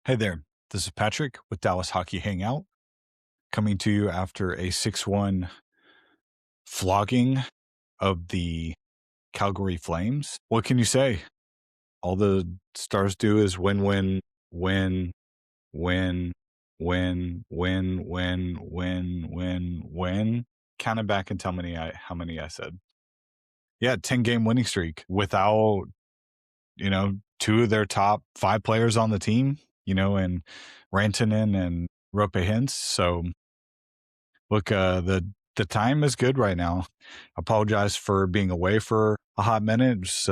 Hey there, this is Patrick with Dallas Hockey Hangout, coming to you after a 6-1 flogging of the Calgary Flames. What can you say? All the Stars do is win, win, win, win, win, win, win, win, win, win. Count it back and tell me how many I said. Yeah, 10-game winning streak without, two of their top 5 players on the team, and Rantanen and Rope Hintz. So look, the time is good right now. Apologize for being away for a hot minute. It's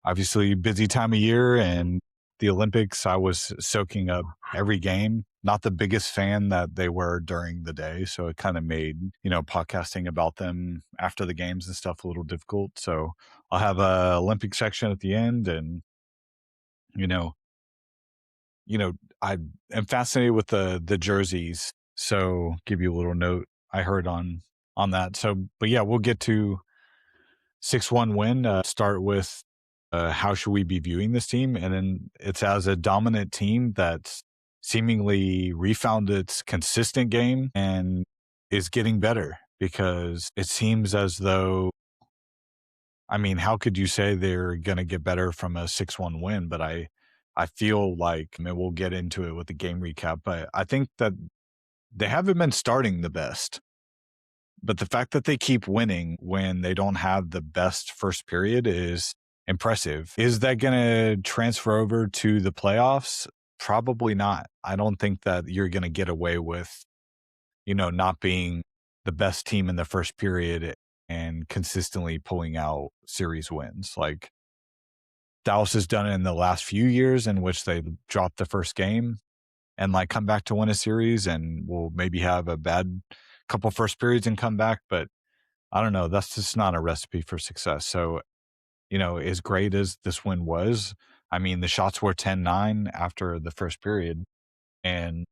obviously busy time of year, and the Olympics, I was soaking up every game. Not the biggest fan that they were during the day, so it kind of made, podcasting about them after the games and stuff a little difficult. So I'll have a Olympic section at the end, and you know, I am fascinated with the jerseys. So give you a little note I heard on that. So, but yeah, we'll get to 6-1 win. Start with how should we be viewing this team, and then it's as a dominant team that's seemingly refound its consistent game and is getting better, because it seems as though, how could you say they're going to get better from a 6-1 win? But I feel like, we'll get into it with the game recap, but I think that they haven't been starting the best. But the fact that they keep winning when they don't have the best first period is impressive. Is that going to transfer over to the playoffs? Probably not. I don't think that you're going to get away with, not being the best team in the first period and consistently pulling out series wins. Like Dallas has done it in the last few years, in which they dropped the first game and come back to win a series, and will maybe have a bad couple first periods and come back. But I don't know. That's just not a recipe for success. So, as great as this win was, the shots were 10-9 after the first period. And,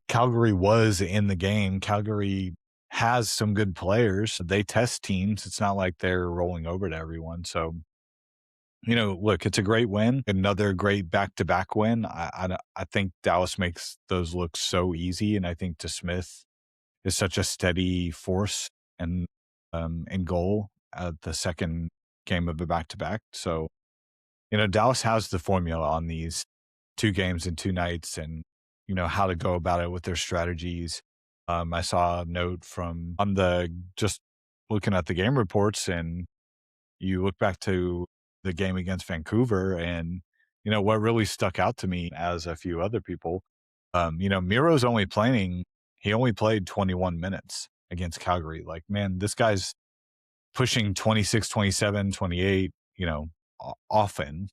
Calgary was in the game. Calgary has some good players. They test teams. It's not like they're rolling over to everyone. So, look, it's a great win. Another great back-to-back win. I think Dallas makes those look so easy. And I think DeSmith is such a steady force and in goal at the second game of the back-to-back. So, Dallas has the formula on these 2 games and 2 nights, and, how to go about it with their strategies. I saw a note just looking at the game reports, and you look back to the game against Vancouver, and, what really stuck out to me, as a few other people, Miro's he only played 21 minutes against Calgary. Like, man, this guy's pushing 26, 27, 28, often.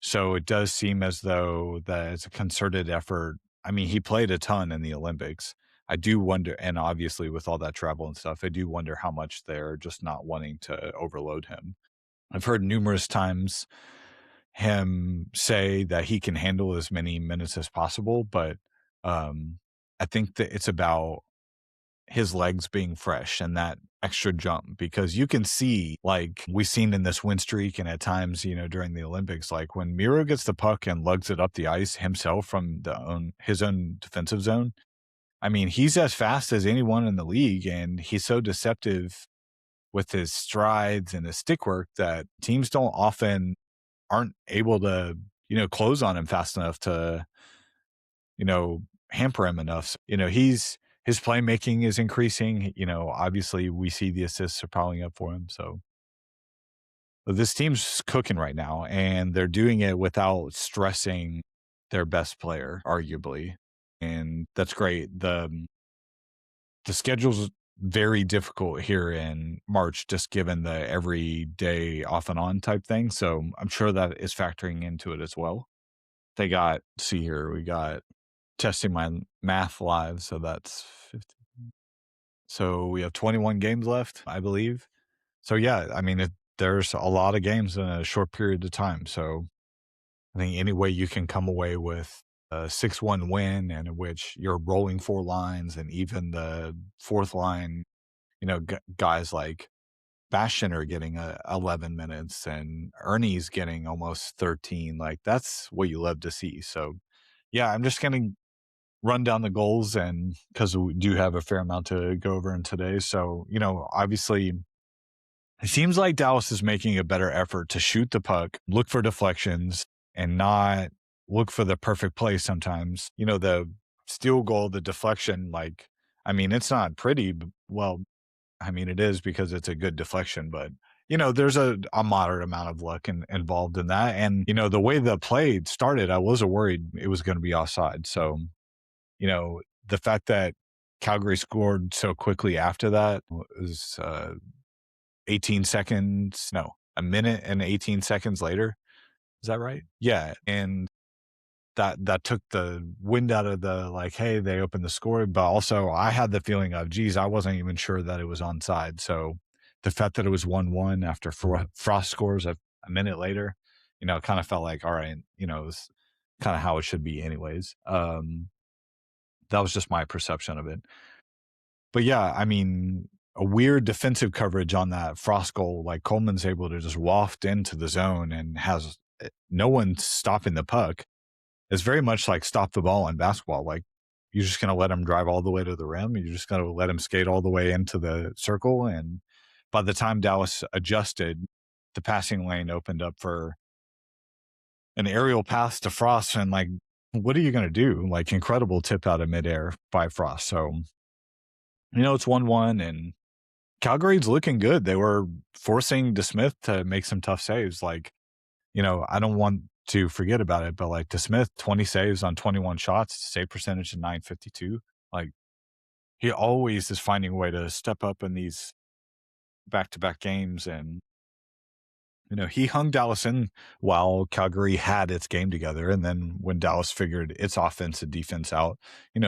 So it does seem as though that it's a concerted effort. He played a ton in the Olympics. I do wonder, and obviously with all that travel and stuff, I do wonder how much they're just not wanting to overload him. I've heard numerous times him say that he can handle as many minutes as possible, but I think that it's about his legs being fresh and that extra jump, because you can see, like we've seen in this win streak and at times, during the Olympics, like when Miro gets the puck and lugs it up the ice himself from his own defensive zone. He's as fast as anyone in the league, and he's so deceptive with his strides and his stick work that teams aren't able to, close on him fast enough to, hamper him enough. So, his playmaking is increasing. Obviously we see the assists are piling up for him. So this team's cooking right now, and they're doing it without stressing their best player, arguably. And that's great. The schedule's very difficult here in March, just given the everyday off and on type thing. So I'm sure that is factoring into it as well. We got testing my math live. So that's 50. So we have 21 games left, I believe. So yeah, there's a lot of games in a short period of time. So I think any way you can come away with a 6-1 win, and in which you're rolling 4 lines, and even the fourth line, guys like Bastion are getting 11 minutes, and Ernie's getting almost 13. Like, that's what you love to see. So yeah, I'm just going to run down the goals, and because we do have a fair amount to go over in today. So, obviously, it seems like Dallas is making a better effort to shoot the puck, look for deflections, and not look for the perfect play sometimes. The steal goal, the deflection, it's not pretty. Well, it is because it's a good deflection, but there's a moderate amount of luck involved in that. And, the way the play started, I wasn't worried it was going to be offside. So, the fact that Calgary scored so quickly after that was 18 seconds, no, a minute and 18 seconds later. Is that right? Yeah. And that took the wind out of the, like, hey, they opened the score. But also I had the feeling of, geez, I wasn't even sure that it was onside. So the fact that it was 1-1 after Frost scores a minute later, it kind of felt like, all right, it was kind of how it should be anyways. That was just my perception of it. But yeah, a weird defensive coverage on that Frost goal. Like, Coleman's able to just waft into the zone and has no one stopping the puck. It's very much like stop the ball in basketball. Like, you're just going to let him drive all the way to the rim. You're just going to let him skate all the way into the circle. And by the time Dallas adjusted, the passing lane opened up for an aerial pass to Frost. And, like, what are you going to do? Like, incredible tip out of midair by Frost. So, it's 1-1, and Calgary's looking good. They were forcing DeSmith to make some tough saves. Like, I don't want to forget about it, but like DeSmith, 20 saves on 21 shots, save percentage of 952. Like, he always is finding a way to step up in these back-to-back games. And, he hung Dallas in while Calgary had its game together. And then when Dallas figured its offense and defense out,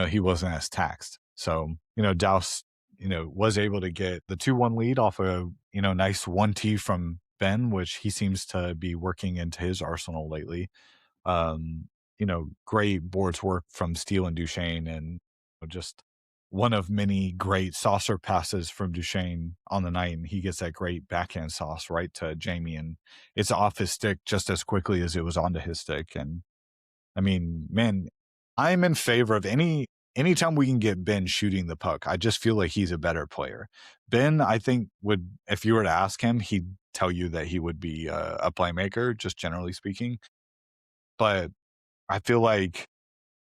he wasn't as taxed. So, Dallas, was able to get the 2-1 lead off a, nice 1-T from Ben, which he seems to be working into his arsenal lately. Great boards work from Steele and Duchesne, and just one of many great saucer passes from Duchesne on the night. And he gets that great backhand sauce right to Jamie, and it's off his stick just as quickly as it was onto his stick. And man, I'm in favor of anytime we can get Ben shooting the puck. I just feel like he's a better player. Ben, I think, would, if you were to ask him, he'd tell you that he would be a playmaker, just generally speaking. But I feel like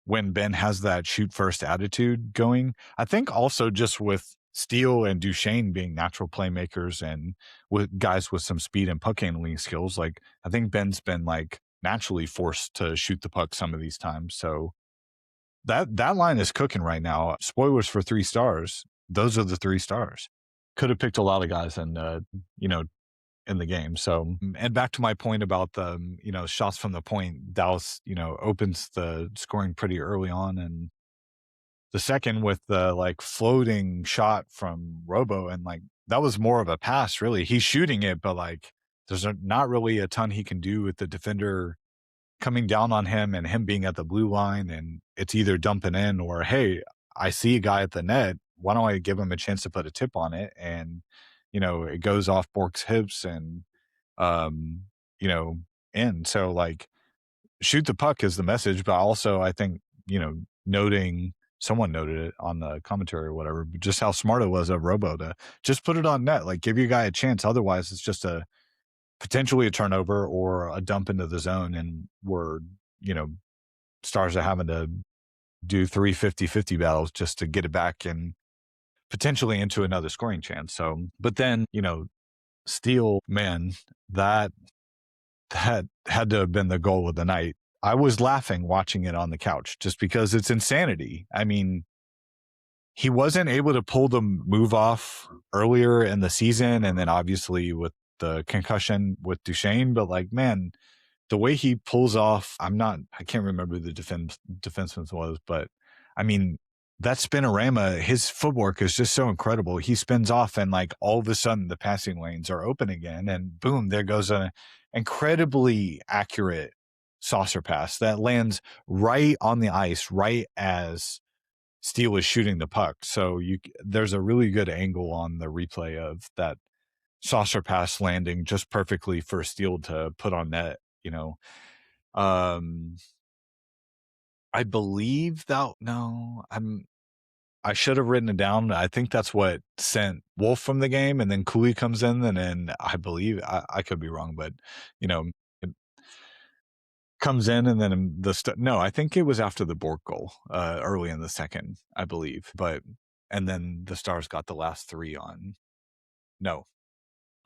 when Ben has that shoot first attitude going, I think also just with Steele and Duchesne being natural playmakers and with guys with some speed and puck handling skills, like, I think Ben's been like naturally forced to shoot the puck some of these times. So that line is cooking right now. Spoilers for 3 stars. Those are the 3 stars. Could have picked a lot of guys in in the game. So, and back to my point about the, shots from the point, Dallas, opens the scoring pretty early on. And the second with the like floating shot from Robo, and like, that was more of a pass, really. He's shooting it, but like, there's not really a ton he can do with the defender coming down on him and him being at the blue line. And it's either dumping in or, hey, I see a guy at the net. Why don't I give him a chance to put a tip on it? And, it goes off Bork's hips and, um, in. So, like, shoot the puck is the message, but also I think, someone noted it on the commentary or whatever, but just how smart it was of Robo to just put it on net, like, give your guy a chance. Otherwise, it's just potentially a turnover or a dump into the zone. And we're, Stars are having to do 3 50-50 battles just to get it back and potentially into another scoring chance. So, but then, Steele, man, that had to have been the goal of the night. I was laughing watching it on the couch just because it's insanity. He wasn't able to pull the move off earlier in the season, and then obviously with the concussion with Duchesne, but like, man, the way he pulls off, I can't remember who the defenseman was, but that spinorama, his footwork is just so incredible. He spins off and like all of a sudden the passing lanes are open again, and boom, there goes an incredibly accurate saucer pass that lands right on the ice, right as Steele is shooting the puck. So there's a really good angle on the replay of that saucer pass landing just perfectly for Steele to put on net. Um, I believe that, no, I should have written it down. I think that's what sent Wolf from the game, and then Cooley comes in, and then I believe, I could be wrong, but, you know, it comes in, and then no, I think it was after the Bork goal, early in the second, I believe, and then the Stars got the last 3 on. No,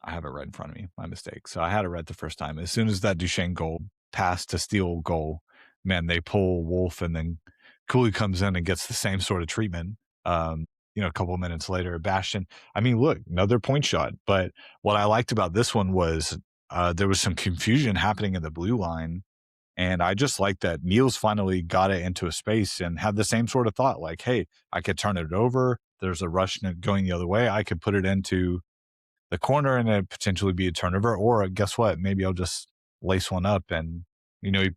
I have it right in front of me. My mistake. So I had it right the first time. As soon as that Duchesne goal pass to steal goal, man, they pull Wolf, and then Cooley comes in and gets the same sort of treatment. A couple of minutes later, Bastian. I mean, look, another point shot. But what I liked about this one was there was some confusion happening in the blue line. And I just like that Niels finally got it into a space and had the same sort of thought, like, hey, I could turn it over. There's a rush going the other way. I could put it into the corner and it potentially be a turnover. Or guess what? Maybe I'll just lace one up, and he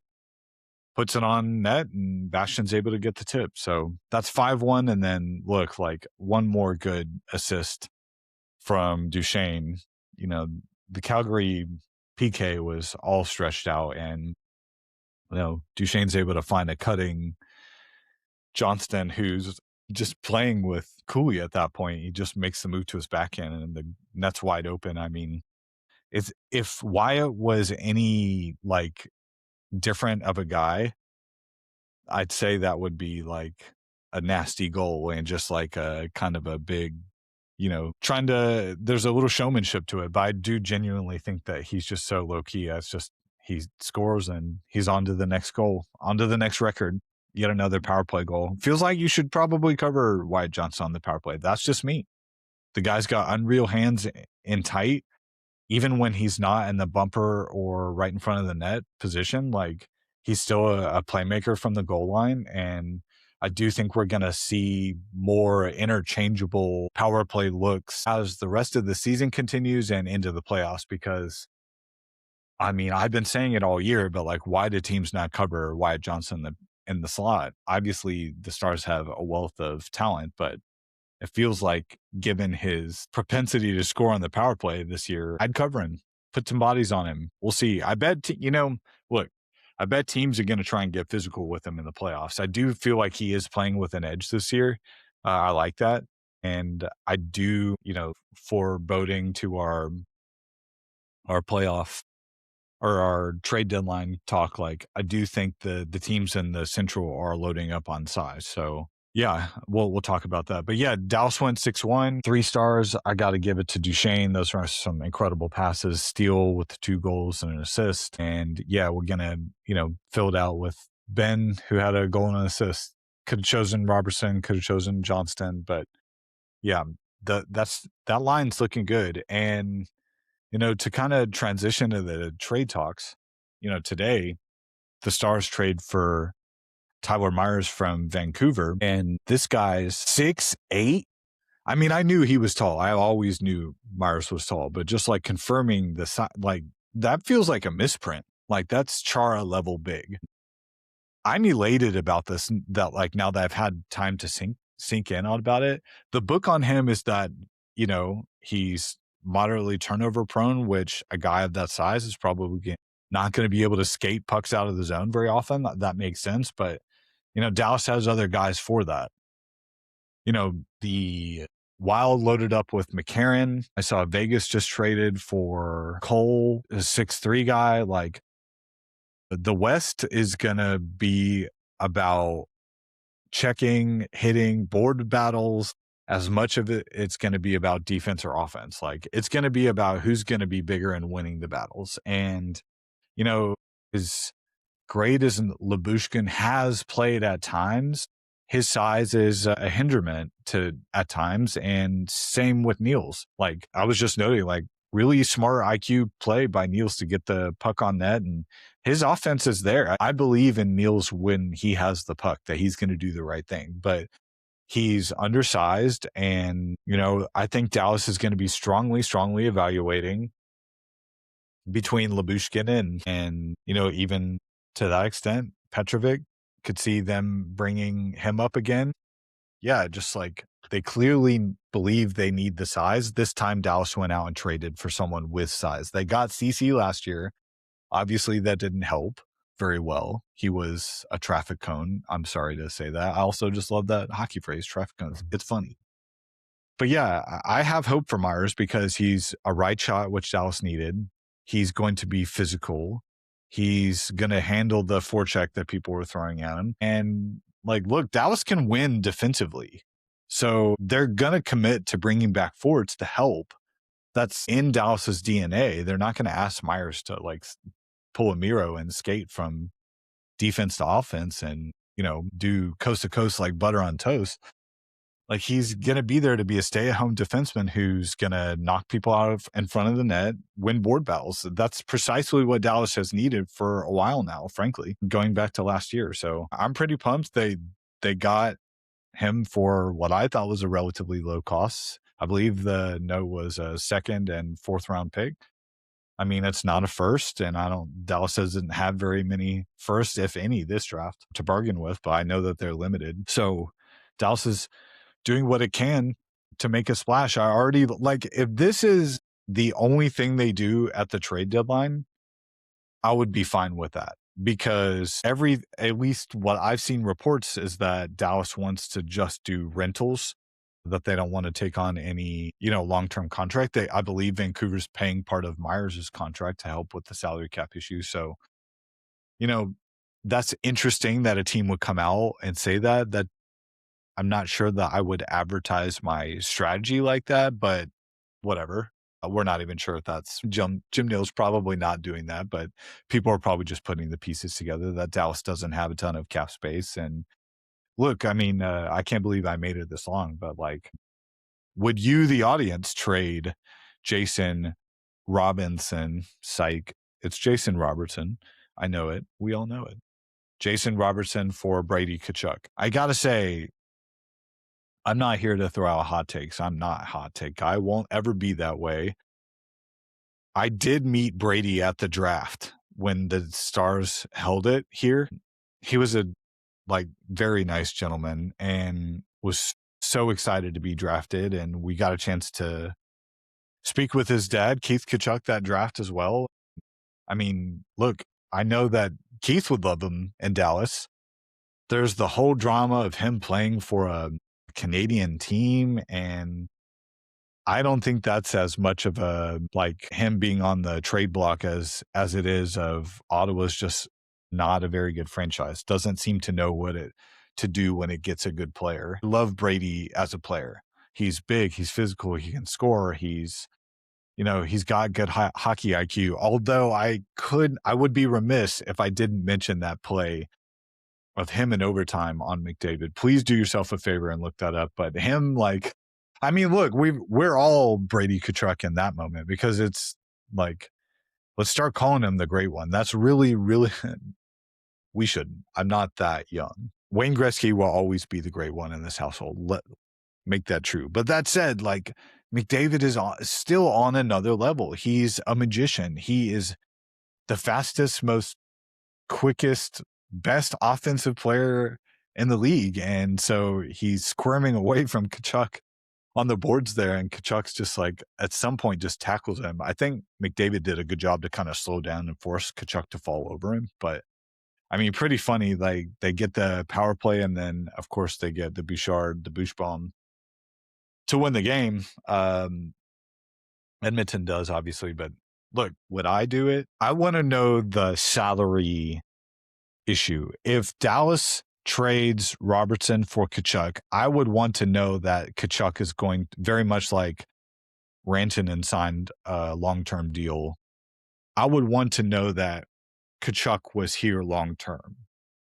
puts it on net, and Bastian's able to get the tip. So that's 5-1. And then look, like one more good assist from Duchesne. The Calgary PK was all stretched out, and Duchesne's able to find a cutting Johnston, who's just playing with Cooley at that point. He just makes the move to his backhand, and the net's wide open. I mean, if Wyatt was any different of a guy, I'd say that would be like a nasty goal, and just like a kind of a big, there's a little showmanship to it. But I do genuinely think that he's just so low key. It's just, he scores and he's on to the next goal, on to the next record. Yet another power play goal. Feels like you should probably cover Wyatt Johnson on the power play. That's just me. The guy's got unreal hands in tight, even when he's not in the bumper or right in front of the net position. Like, he's still a playmaker from the goal line. And I do think we're going to see more interchangeable power play looks as the rest of the season continues and into the playoffs, because I mean, I've been saying it all year, but like, why do teams not cover Wyatt Johnson in the slot? Obviously, the Stars have a wealth of talent, but it feels like, given his propensity to score on the power play this year, I'd cover him, put some bodies on him. We'll see. I bet, look, I bet teams are going to try and get physical with him in the playoffs. I do feel like he is playing with an edge this year. I like that. And I do, foreboding to our playoff or our trade deadline talk, like, I do think the teams in the Central are loading up on size. So yeah, we'll talk about that. But yeah, Dallas went 6-1, 3 stars. I got to give it to Duchesne. Those are some incredible passes. Steele with the 2 goals and an assist. And yeah, we're gonna fill it out with Ben, who had a goal and an assist. Could have chosen Robertson, could have chosen Johnston, but yeah, that line's looking good. And to kind of transition to the trade talks, today the Stars trade for Tyler Myers from Vancouver, and this guy's 6'8". I mean, I knew he was tall. I always knew Myers was tall, but just like confirming the size, like, that feels like a misprint. Like, that's Chara level big. I'm elated about this, that like, now that I've had time to sink in on about it. The book on him is that, he's moderately turnover prone, which a guy of that size is probably not going to be able to skate pucks out of the zone very often. That makes sense. But, Dallas has other guys for that. The Wild loaded up with McCarron. I saw Vegas just traded for Cole, a 6'3" guy. Like, the West is going to be about checking, hitting, board battles. As much of it's going to be about defense or offense. Like, it's going to be about who's going to be bigger and winning the battles. And, as great as Lyubushkin has played at times, his size is a hindrance at times. And same with Niels. Like, I was just noting, like, really smart IQ play by Niels to get the puck on net, and his offense is there. I believe in Niels when he has the puck, that he's going to do the right thing, but he's undersized. And, I think Dallas is going to be strongly evaluating between Lyubushkin and, even to that extent, Petrovic. Could see them bringing him up again. Yeah, just like, they clearly believe they need the size. This time Dallas went out and traded for someone with size. They got CC last year. Obviously that didn't help very well. He was a traffic cone. I'm sorry to say that. I also just love that hockey phrase, traffic cones. It's funny. But yeah, I have hope for Myers because he's a right shot, which Dallas needed. He's going to be physical. He's going to handle the forecheck that people were throwing at him. And like, look, Dallas can win defensively. So they're going to commit to bringing back forwards to help. That's in Dallas's DNA. They're not going to ask Myers to like pull a Miro and skate from defense to offense and, do coast to coast like butter on toast. Like, he's going to be there to be a stay-at-home defenseman who's going to knock people out in front of the net, win board battles. That's precisely what Dallas has needed for a while now, frankly, going back to last year. So I'm pretty pumped they got him for what I thought was a relatively low cost. I believe the note was a second and fourth round pick. I mean, it's not a first, and Dallas doesn't have very many firsts, if any, this draft to bargain with, but I know that they're limited. So Dallas is doing what it can to make a splash. I already if this is the only thing they do at the trade deadline, I would be fine with that because at least what I've seen reports is that Dallas wants to just do rentals, that they don't want to take on any, long-term contract. I believe Vancouver's paying part of Myers' contract to help with the salary cap issue. So, that's interesting that a team would come out and say that I'm not sure that I would advertise my strategy like that, but whatever. We're not even sure if that's Jim Neal's probably not doing that, but people are probably just putting the pieces together that Dallas doesn't have a ton of cap space. And look, I mean, I can't believe I made it this long, but would you, the audience, trade Jason Robinson? Psych. It's Jason Robertson. I know it. We all know it. Jason Robertson for Brady Tkachuk. I got to say, I'm not here to throw out hot takes. I'm not a hot take guy. I won't ever be that way. I did meet Brady at the draft when the Stars held it here. He was a very nice gentleman and was so excited to be drafted. And we got a chance to speak with his dad, Keith Tkachuk, that draft as well. I mean, look, I know that Keith would love him in Dallas. There's the whole drama of him playing for a Canadian team, and I don't think that's as much of a him being on the trade block as it is of Ottawa's just not a very good franchise. Doesn't seem to know what to do when it gets a good player. I love Brady as a player. He's big, he's physical, he can score, he's got good hockey IQ. Although I would be remiss if I didn't mention that play of him in overtime on McDavid. Please do yourself a favor and look that up. But him, look, we're all Brady Tkachuk in that moment because it's let's start calling him the great one. That's really, really, we shouldn't. I'm not that young. Wayne Gretzky will always be the great one in this household. Make that true. But that said, McDavid is still on another level. He's a magician. He is the fastest, most quickest, best offensive player in the league. And so he's squirming away from Tkachuk on the boards there. And Tkachuk's just at some point just tackles him. I think McDavid did a good job to kind of slow down and force Tkachuk to fall over him. But I mean, pretty funny. They get the power play and then of course they get the Bouchard, the Bouch bomb to win the game. Edmonton does, obviously, but look, would I do it? I want to know the salary issue. If Dallas trades Robertson for Tkachuk, I would want to know that Tkachuk is going very much like Rantanen signed a long-term deal. I would want to know that Tkachuk was here long-term.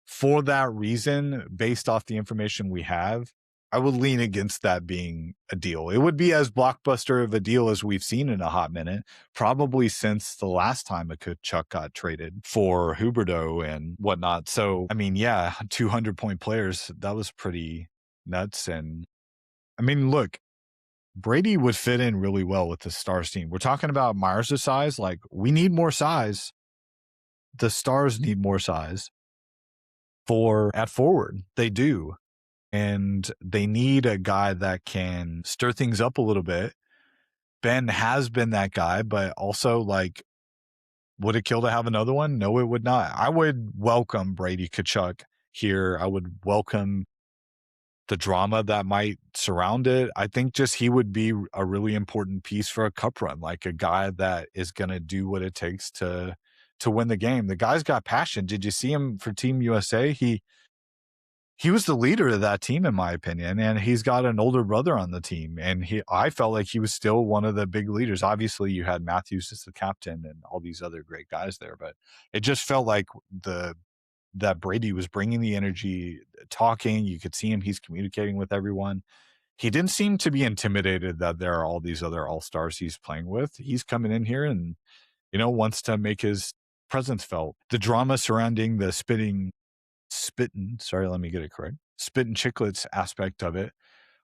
For that reason, based off the information we have, I would lean against that being a deal. It would be as blockbuster of a deal as we've seen in a hot minute, probably since the last time a Tkachuk got traded for Huberdeau and whatnot. So, I mean, yeah, 200-point players, that was pretty nuts. And I mean, look, Brady would fit in really well with the Stars team. We're talking about Myers' size. We need more size. The Stars need more size at forward. They do. And they need a guy that can stir things up a little bit. Ben has been that guy, but also Would it kill to have another one? No, it would not. I would welcome Brady Tkachuk here. I would welcome the drama that might surround it. I think just he would be a really important piece for a cup run, like a guy that is going to do what it takes to win the game. The guy's got passion. Did you see him for Team USA? He was the leader of that team, in my opinion, and he's got an older brother on the team. And I felt like he was still one of the big leaders. Obviously, you had Matthews as the captain and all these other great guys there, but it just felt like that Brady was bringing the energy, talking. You could see him; he's communicating with everyone. He didn't seem to be intimidated that there are all these other all-stars he's playing with. He's coming in here and wants to make his presence felt. The drama surrounding the spitting let me get it correct, spitting chicklets aspect of it,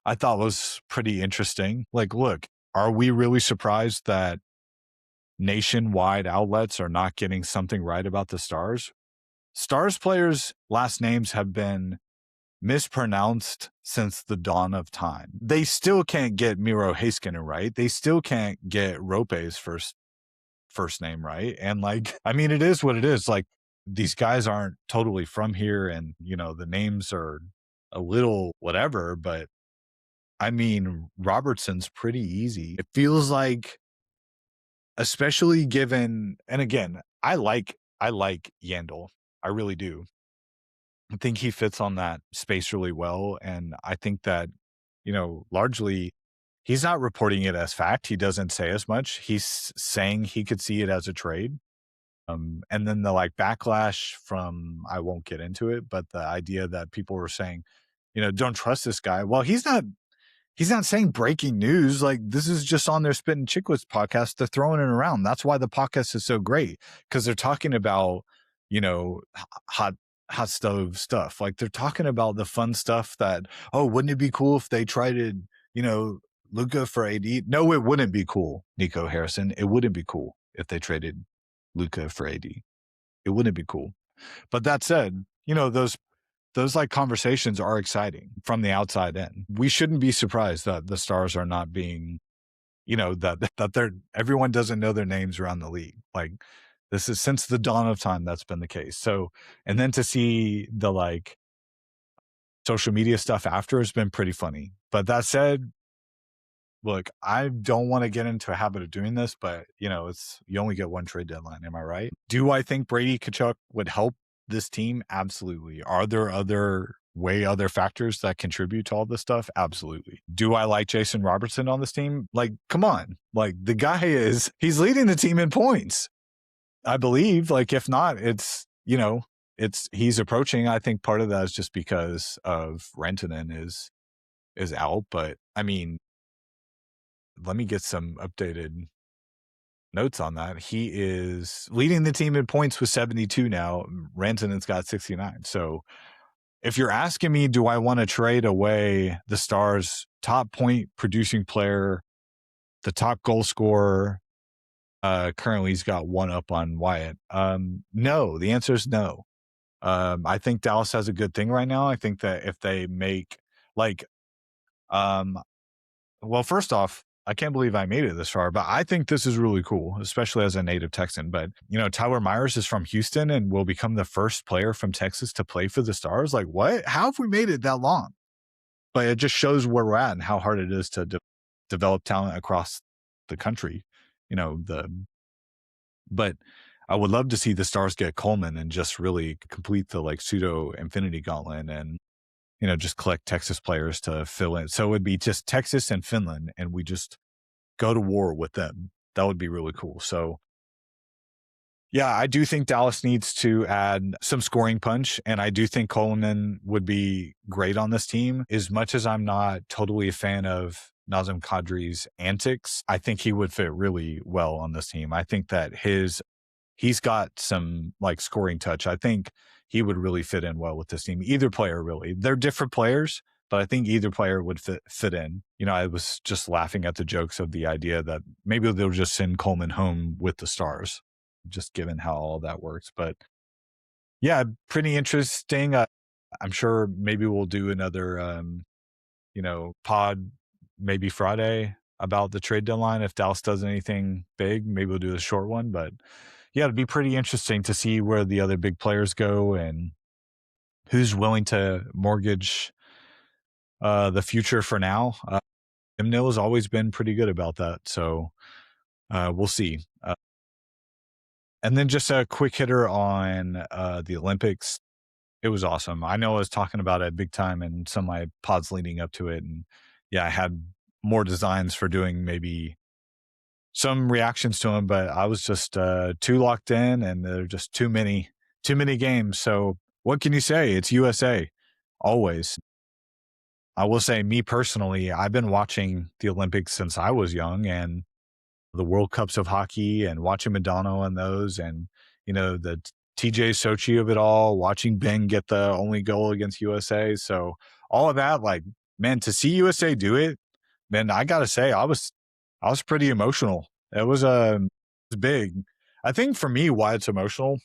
I thought was pretty interesting. Like, look, are we really surprised that nationwide outlets are not getting something right about the Stars? Stars players' last names have been mispronounced since the dawn of time. They still can't get Miro Heiskanen right. They still can't get Rope's first name right. And like, I mean, it is what it is. Like, these guys aren't totally from here, and the names are a little whatever, but I mean, Robertson's pretty easy. It feels like, especially given, and again, I like Yandel. I really do. I think he fits on that space really well. And I think that, largely he's not reporting it as fact. He doesn't say as much. He's saying he could see it as a trade. And then the backlash from, I won't get into it, but the idea that people were saying, don't trust this guy. Well, he's not saying breaking news. Like, this is just on their Spittin' Chicklets podcast. They're throwing it around. That's why the podcast is so great, because they're talking about, hot stove stuff. Like, they're talking about the fun stuff that, oh, wouldn't it be cool if they traded, Luka for AD? No, it wouldn't be cool, Nico Harrison. It wouldn't be cool if they traded Luka for AD. It wouldn't be cool. But that said, those conversations are exciting from the outside in. We shouldn't be surprised that the Stars are not being, that everyone doesn't know their names around the league. Like, this is since the dawn of time that's been the case. So, and then to see the social media stuff after has been pretty funny. But that said, look, I don't want to get into a habit of doing this, but it's, you only get one trade deadline. Am I right? Do I think Brady Tkachuk would help this team? Absolutely. Are there other factors that contribute to all this stuff? Absolutely. Do I like Jason Robertson on this team? Like, come on. Like, the guy he's leading the team in points, I believe. Like, if not, it's, he's approaching. I think part of that is just because of Rantanen is out. But I mean, let me get some updated notes on that. He is leading the team in points with 72 now. Rantanen's got 69. So if you're asking me, do I want to trade away the Stars' top point producing player, the top goal scorer? Currently he's got one up on Wyatt. No, the answer is no. I think Dallas has a good thing right now. I think that if they make well, first off, I can't believe I made it this far, but I think this is really cool, especially as a native Texan. But, Tyler Myers is from Houston and will become the first player from Texas to play for the Stars. Like, what? How have we made it that long? But it just shows where we're at and how hard it is to develop talent across the country. But I would love to see the Stars get Coleman and just really complete the pseudo infinity gauntlet and just collect Texas players to fill in. So it would be just Texas and Finland, and we just go to war with them. That would be really cool. So, yeah, I do think Dallas needs to add some scoring punch, and I do think Coleman would be great on this team. As much as I'm not totally a fan of Nazem Kadri's antics, I think he would fit really well on this team. I think that he's got some scoring touch. I think he would really fit in well with this team. Either player, really. They're different players, but I think either player would fit in. I was just laughing at the jokes of the idea that maybe they'll just send Coleman home with the Stars, just given how all that works. But yeah, pretty interesting. I'm sure maybe we'll do another, pod maybe Friday about the trade deadline. If Dallas does anything big, maybe we'll do a short one. But yeah, it'd be pretty interesting to see where the other big players go and who's willing to mortgage the future for now. Tim Neal has always been pretty good about that, so we'll see. And then just a quick hitter on the Olympics. It was awesome. I know I was talking about it big time in some of my pods leading up to it, and yeah, I had more designs for doing maybe some reactions to them, but I was just too locked in, and there are just too many games. So what can you say? It's USA, always. I will say, me personally, I've been watching the Olympics since I was young, and the World Cups of hockey, and watching Madonna and those, and the TJ Sochi of it all, watching Ben get the only goal against USA. So all of that, like, man, to see USA do it, man, I gotta say, I was pretty emotional. It was big. I think for me, why it's emotional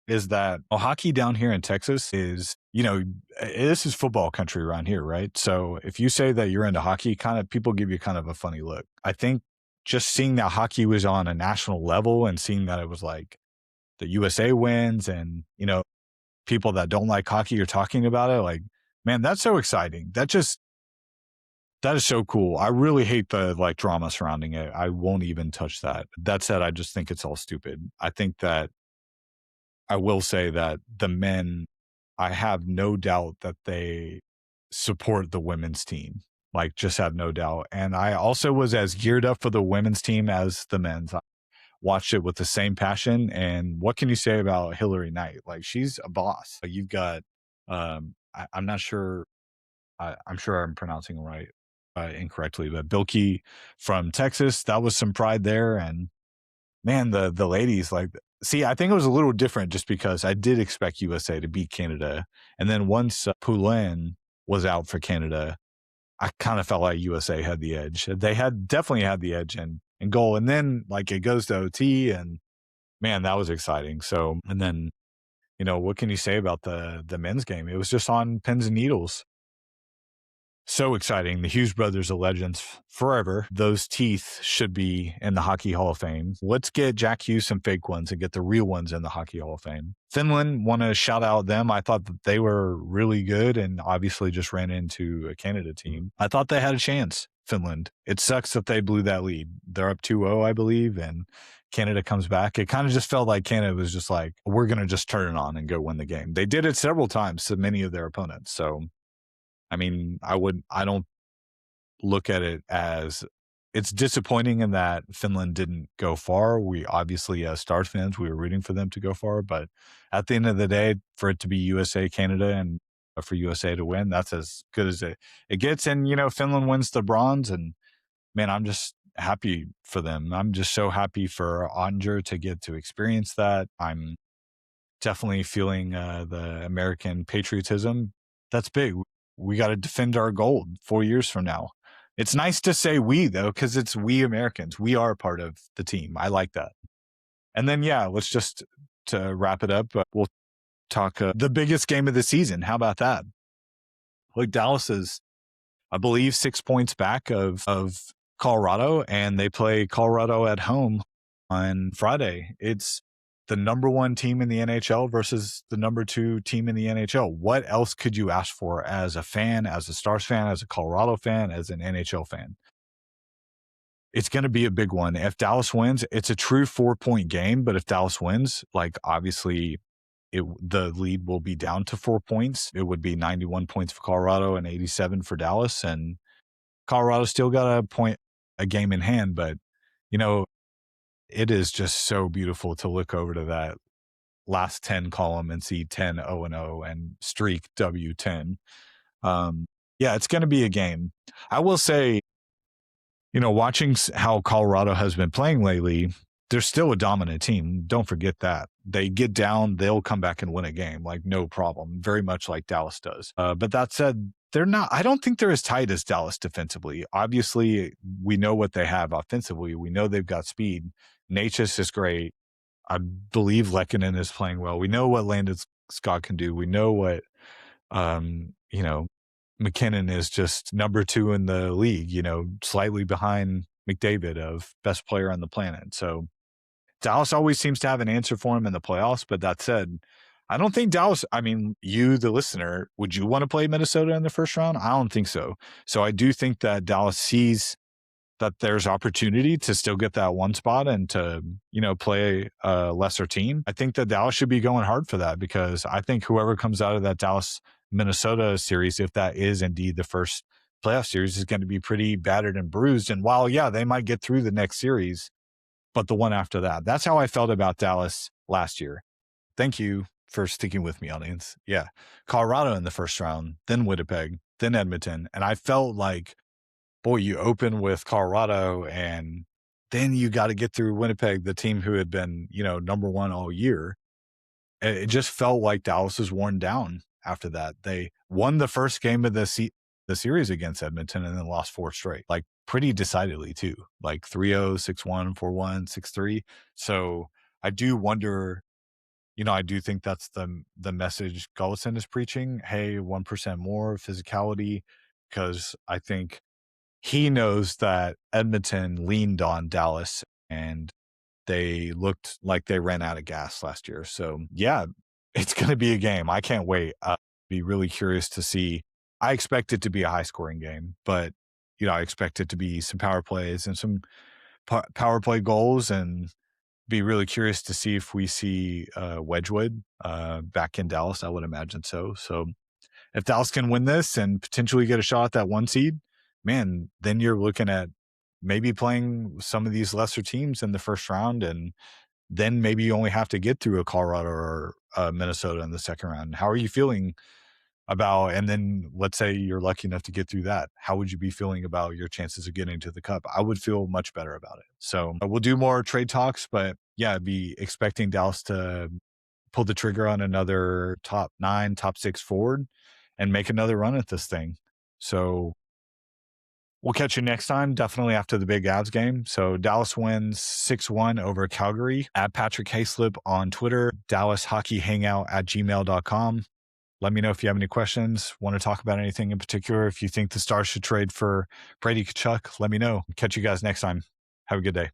is that hockey down here in Texas is, this is football country around here, right? So if you say that you're into hockey, kind of people give you kind of a funny look. I think just seeing that hockey was on a national level and seeing that it was like the USA wins and, people that don't like hockey are talking about it, like, man, that's so exciting. That is so cool. I really hate the like drama surrounding it. I won't even touch that. That said, I just think it's all stupid. I think that I will say that the men, I have no doubt that they support the women's team. Like, just have no doubt. And I also was as geared up for the women's team as the men's. I watched it with the same passion. And what can you say about Hillary Knight? Like, she's a boss. You've got, I'm not sure, I'm sure I'm pronouncing it right, incorrectly, but Bilkey from Texas, that was some pride there. And man, the ladies, like, see, I think it was a little different just because I did expect USA to beat Canada. And then once Poulin was out for Canada, I kind of felt like USA had the edge. They had definitely had the edge in goal. And then like it goes to OT, and man, that was exciting. So, and then, what can you say about the men's game? It was just on pins and needles. So exciting. The Hughes brothers are legends forever. Those teeth should be in the Hockey Hall of Fame. Let's get Jack Hughes some fake ones and get the real ones in the Hockey Hall of Fame. Finland, want to shout out them. I thought that they were really good and obviously just ran into a Canada team. I thought they had a chance, Finland. It sucks that they blew that lead. They're up 2-0, I believe, and Canada comes back. It kind of just felt like Canada was just like, we're going to just turn it on and go win the game. They did it several times to many of their opponents. So, I mean, I don't look at it as it's disappointing in that Finland didn't go far. We obviously, as Stars fans, we were rooting for them to go far, but at the end of the day, for it to be USA, Canada, and for USA to win, that's as good as it gets. And, Finland wins the bronze, and man, I'm just happy for them. I'm just so happy for Ottinger to get to experience that. I'm definitely feeling the American patriotism. That's big. We got to defend our gold 4 years from now. It's nice to say we, though, because it's we Americans. We are part of the team. I like that. And then, yeah, let's just, to wrap it up, we'll talk the biggest game of the season. How about that? Look, Dallas is, I believe, 6 points back of Colorado, and they play Colorado at home on Friday. It's the number one team in the NHL versus the number two team in the NHL. What else could you ask for as a fan, as a Stars fan, as a Colorado fan, as an NHL fan? It's going to be a big one. If Dallas wins, it's a true 4-point game. But if Dallas wins, like, obviously the lead will be down to 4 points. It would be 91 points for Colorado and 87 for Dallas. And Colorado still got a game in hand, but it is just so beautiful to look over to that last 10 column and see 10 0-0 and streak W10. Yeah, it's going to be a game. I will say, watching how Colorado has been playing lately, they're still a dominant team. Don't forget that. They get down, they'll come back and win a game, like, no problem. Very much like Dallas does. But that said, I don't think they're as tight as Dallas defensively. Obviously, we know what they have offensively. We know they've got speed. Natchez is great. I believe Lehkonen is playing well. We know what Landon Scott can do. We know what, McKinnon is just number 2 in the league, slightly behind McDavid of best player on the planet. So Dallas always seems to have an answer for him in the playoffs. But that said, I don't think Dallas, I mean, you, the listener, would you want to play Minnesota in the first round? I don't think so. So I do think that Dallas sees that there's opportunity to still get that one spot and to, play a lesser team. I think that Dallas should be going hard for that, because I think whoever comes out of that Dallas Minnesota series, if that is indeed the first playoff series, is going to be pretty battered and bruised. And while, yeah, they might get through the next series, but the one after that, that's how I felt about Dallas last year. Thank you for sticking with me, audience. Yeah. Colorado in the first round, then Winnipeg, then Edmonton. And I felt like, boy, you open with Colorado and then you got to get through Winnipeg, the team who had been, number one all year. It just felt like Dallas was worn down after that. They won the first game of the series against Edmonton and then lost 4 straight, like pretty decidedly too, like 3-0, 6-1, 4-1, 6-3. So I do wonder, I do think that's the message Gullison is preaching. Hey, 1% more physicality, because I think he knows that Edmonton leaned on Dallas and they looked like they ran out of gas last year. So yeah, it's going to be a game. I can't wait. Be really curious to see. I expect it to be a high scoring game, but I expect it to be some power plays and some power play goals, and be really curious to see if we see Wedgwood back in Dallas. I would imagine so. So if Dallas can win this and potentially get a shot at that 1 seed, man, then you're looking at maybe playing some of these lesser teams in the first round, and then maybe you only have to get through a Colorado or Minnesota in the second round. How are you feeling about, and then let's say you're lucky enough to get through that, how would you be feeling about your chances of getting to the Cup? I would feel much better about it. So we'll do more trade talks, but yeah, I'd be expecting Dallas to pull the trigger on another top 9, top 6 forward and make another run at this thing. So we'll catch you next time, definitely after the big Avs game. So Dallas wins 6-1 over Calgary. At Patrick Hayslip on Twitter, DallasHockeyHangout@gmail.com. Let me know if you have any questions, want to talk about anything in particular. If you think the Stars should trade for Brady Tkachuk, let me know. Catch you guys next time. Have a good day.